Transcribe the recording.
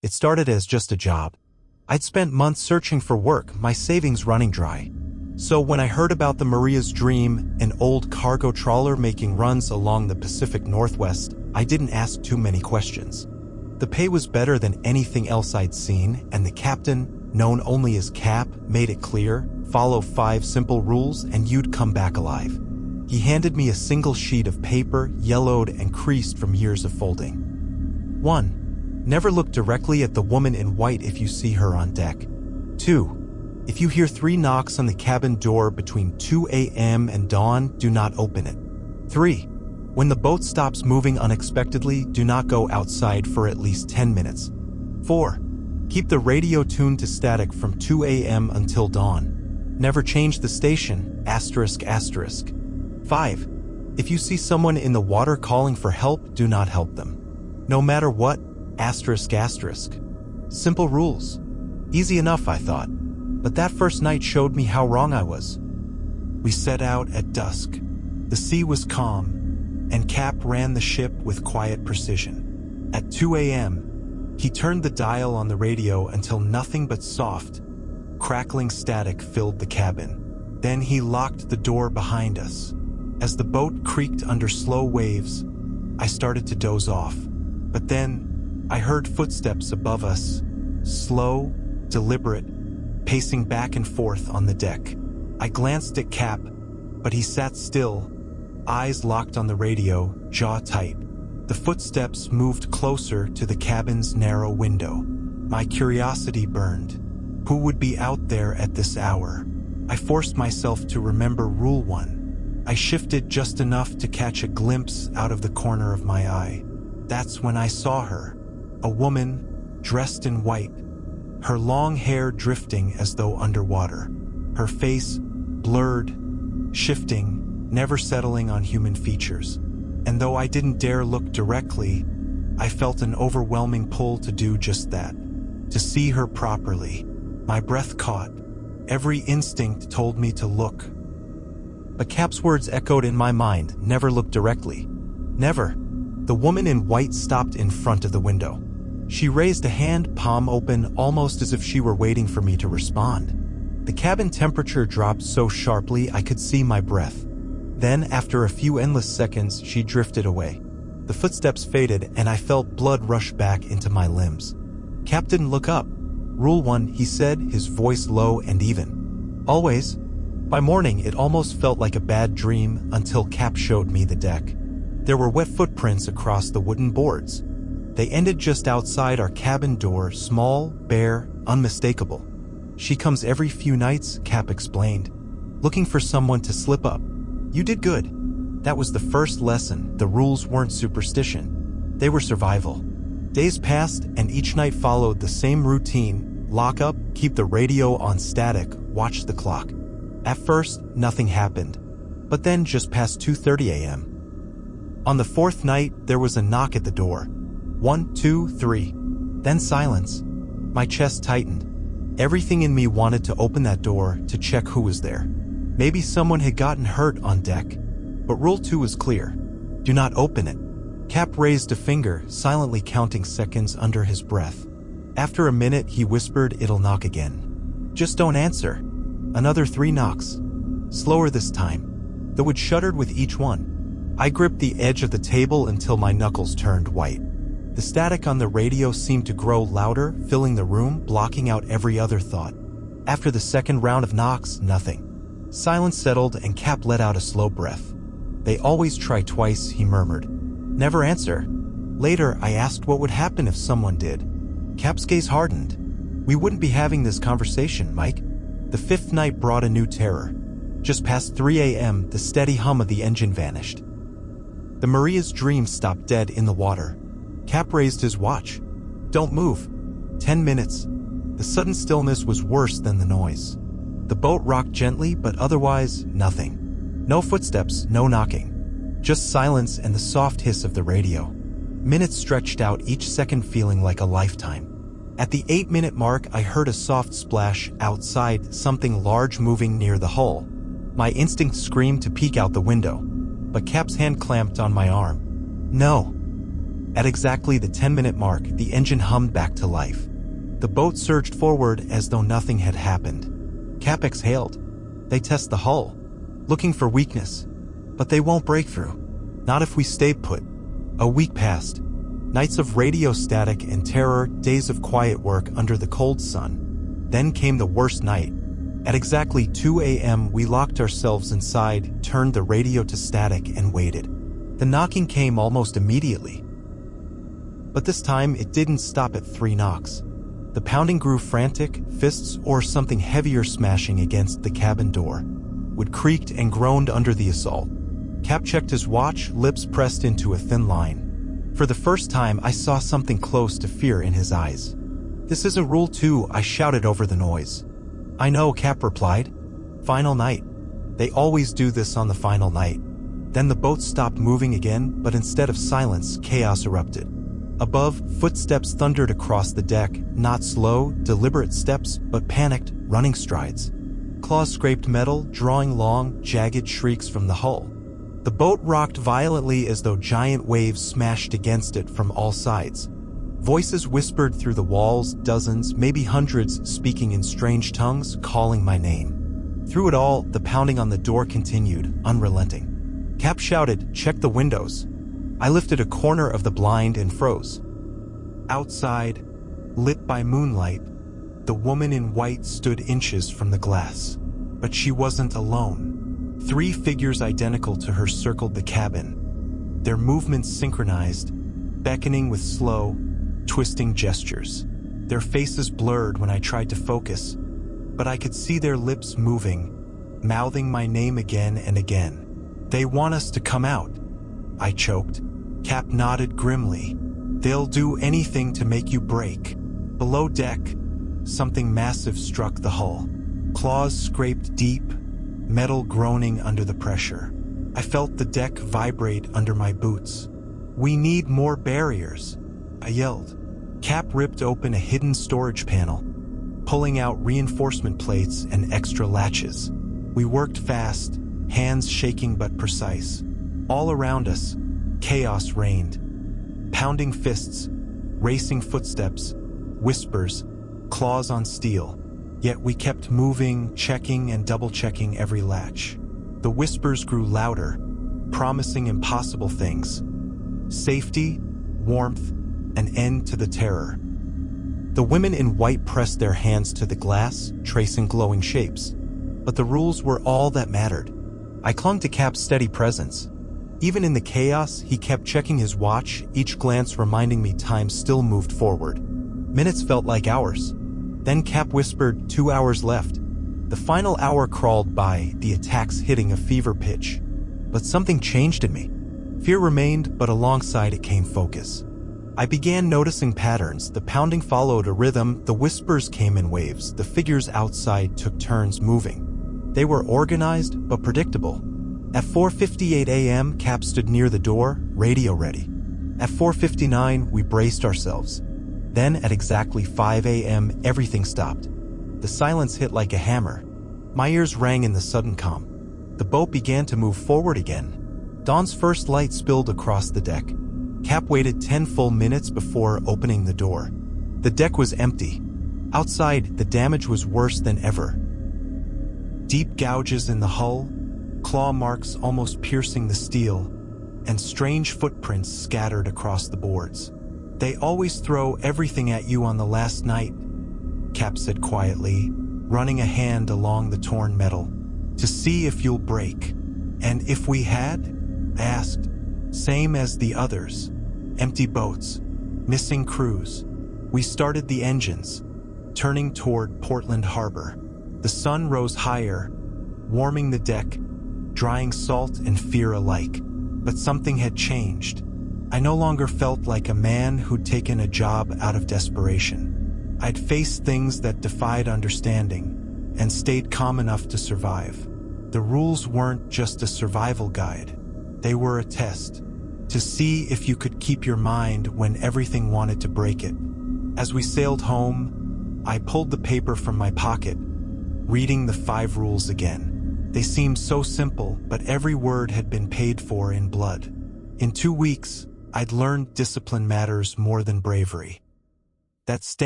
It started as just a job. I'd spent months searching for work, my savings running dry. So when I heard about the Maria's Dream, an old cargo trawler making runs along the Pacific Northwest, I didn't ask too many questions. The pay was better than anything else I'd seen, and the captain, known only as Cap, made it clear, follow 5 simple rules and you'd come back alive. He handed me a single sheet of paper, yellowed and creased from years of folding. 1. Never look directly at the woman in white if you see her on deck. 2. If you hear 3 knocks on the cabin door between 2 a.m. and dawn, do not open it. 3. When the boat stops moving unexpectedly, do not go outside for at least 10 minutes. 4. Keep the radio tuned to static from 2 a.m. until dawn. Never change the station, ***. 5. If you see someone in the water calling for help, do not help them. No matter what, ***. Simple rules. Easy enough, I thought. But that first night showed me how wrong I was. We set out at dusk. The sea was calm, and Cap ran the ship with quiet precision. At 2 a.m., he turned the dial on the radio until nothing but soft, crackling static filled the cabin. Then he locked the door behind us. As the boat creaked under slow waves, I started to doze off. But then, I heard footsteps above us, slow, deliberate, pacing back and forth on the deck. I glanced at Cap, but he sat still, eyes locked on the radio, jaw tight. The footsteps moved closer to the cabin's narrow window. My curiosity burned. Who would be out there at this hour? I forced myself to remember Rule 1. I shifted just enough to catch a glimpse out of the corner of my eye. That's when I saw her. A woman, dressed in white, her long hair drifting as though underwater. Her face, blurred, shifting, never settling on human features. And though I didn't dare look directly, I felt an overwhelming pull to do just that. To see her properly. My breath caught. Every instinct told me to look. But Cap's words echoed in my mind, never look directly. Never. The woman in white stopped in front of the window. She raised a hand, palm open, almost as if she were waiting for me to respond. The cabin temperature dropped so sharply I could see my breath. Then, after a few endless seconds, she drifted away. The footsteps faded, and I felt blood rush back into my limbs. Cap didn't look up. Rule 1, he said, his voice low and even. Always. By morning, it almost felt like a bad dream until Cap showed me the deck. There were wet footprints across the wooden boards. They ended just outside our cabin door, small, bare, unmistakable. She comes every few nights, Cap explained, looking for someone to slip up. You did good. That was the first lesson. The rules weren't superstition. They were survival. Days passed, and each night followed the same routine. Lock up, keep the radio on static, watch the clock. At first, nothing happened. But then, just past 2:30 a.m. On the 4th night, there was a knock at the door. 1, 2, 3. Then silence. My chest tightened. Everything in me wanted to open that door to check who was there. Maybe someone had gotten hurt on deck. But Rule 2 was clear. Do not open it. Cap raised a finger, silently counting seconds under his breath. After a minute, he whispered, "It'll knock again. Just don't answer." Another 3 knocks. Slower this time, though it shuddered with each one. I gripped the edge of the table until my knuckles turned white. The static on the radio seemed to grow louder, filling the room, blocking out every other thought. After the second round of knocks, nothing. Silence settled, and Cap let out a slow breath. "They always try twice," he murmured. "Never answer." Later, I asked what would happen if someone did. Cap's gaze hardened. "We wouldn't be having this conversation, Mike." The 5th night brought a new terror. Just past 3 a.m., the steady hum of the engine vanished. The Maria's Dream stopped dead in the water. Cap raised his watch. "Don't move." 10 minutes. The sudden stillness was worse than the noise. The boat rocked gently, but otherwise, nothing. No footsteps, no knocking. Just silence and the soft hiss of the radio. Minutes stretched out, each second feeling like a lifetime. At the 8-minute mark, I heard a soft splash outside, something large moving near the hull. My instinct screamed to peek out the window, but Cap's hand clamped on my arm. "No." At exactly the 10-minute mark, the engine hummed back to life. The boat surged forward as though nothing had happened. Cap exhaled. They test the hull, looking for weakness. But they won't break through. Not if we stay put. A week passed. Nights of radio static and terror, days of quiet work under the cold sun. Then came the worst night. At exactly 2 a.m., we locked ourselves inside, turned the radio to static, and waited. The knocking came almost immediately. But this time, it didn't stop at 3 knocks. The pounding grew frantic, fists or something heavier smashing against the cabin door. Wood creaked and groaned under the assault. Cap checked his watch, lips pressed into a thin line. For the first time, I saw something close to fear in his eyes. "This isn't Rule 2, I shouted over the noise. "I know," Cap replied. "Final night. They always do this on the final night." Then the boat stopped moving again, but instead of silence, chaos erupted. Above, footsteps thundered across the deck, not slow, deliberate steps, but panicked, running strides. Claws scraped metal, drawing long, jagged shrieks from the hull. The boat rocked violently as though giant waves smashed against it from all sides. Voices whispered through the walls, dozens, maybe hundreds, speaking in strange tongues, calling my name. Through it all, the pounding on the door continued, unrelenting. Cap shouted, "Check the windows." I lifted a corner of the blind and froze. Outside, lit by moonlight, the woman in white stood inches from the glass. But she wasn't alone. 3 figures identical to her circled the cabin. Their movements synchronized, beckoning with slow, twisting gestures. Their faces blurred when I tried to focus, but I could see their lips moving, mouthing my name again and again. "They want us to come out," I choked. Cap nodded grimly. "They'll do anything to make you break." Below deck, something massive struck the hull. Claws scraped deep, metal groaning under the pressure. I felt the deck vibrate under my boots. "We need more barriers," I yelled. Cap ripped open a hidden storage panel, pulling out reinforcement plates and extra latches. We worked fast, hands shaking but precise. All around us, chaos reigned. Pounding fists, racing footsteps, whispers, claws on steel. Yet we kept moving, checking and double-checking every latch. The whispers grew louder, promising impossible things. Safety, warmth, an end to the terror. The women in white pressed their hands to the glass, tracing glowing shapes. But the rules were all that mattered. I clung to Cap's steady presence. Even in the chaos, he kept checking his watch, each glance reminding me time still moved forward. Minutes felt like hours. Then Cap whispered, 2 hours left. The final hour crawled by, the attacks hitting a fever pitch. But something changed in me. Fear remained, but alongside it came focus. I began noticing patterns. The pounding followed a rhythm, the whispers came in waves, the figures outside took turns moving. They were organized, but predictable. At 4:58 a.m., Cap stood near the door, radio ready. At 4:59, we braced ourselves. Then, at exactly 5 a.m., everything stopped. The silence hit like a hammer. My ears rang in the sudden calm. The boat began to move forward again. Dawn's first light spilled across the deck. Cap waited 10 full minutes before opening the door. The deck was empty. Outside, the damage was worse than ever. Deep gouges in the hull, claw marks almost piercing the steel, and strange footprints scattered across the boards. "They always throw everything at you on the last night," Cap said quietly, running a hand along the torn metal, "to see if you'll break." "And if we had?" I asked. "Same as the others. Empty boats, missing crews." We started the engines, turning toward Portland Harbor. The sun rose higher, warming the deck, drying salt and fear alike. But something had changed. I no longer felt like a man who'd taken a job out of desperation. I'd faced things that defied understanding, and stayed calm enough to survive. The rules weren't just a survival guide. They were a test, to see if you could keep your mind when everything wanted to break it. As we sailed home, I pulled the paper from my pocket, reading the 5 rules again. They seemed so simple, but every word had been paid for in blood. In 2 weeks, I'd learned discipline matters more than bravery. That staying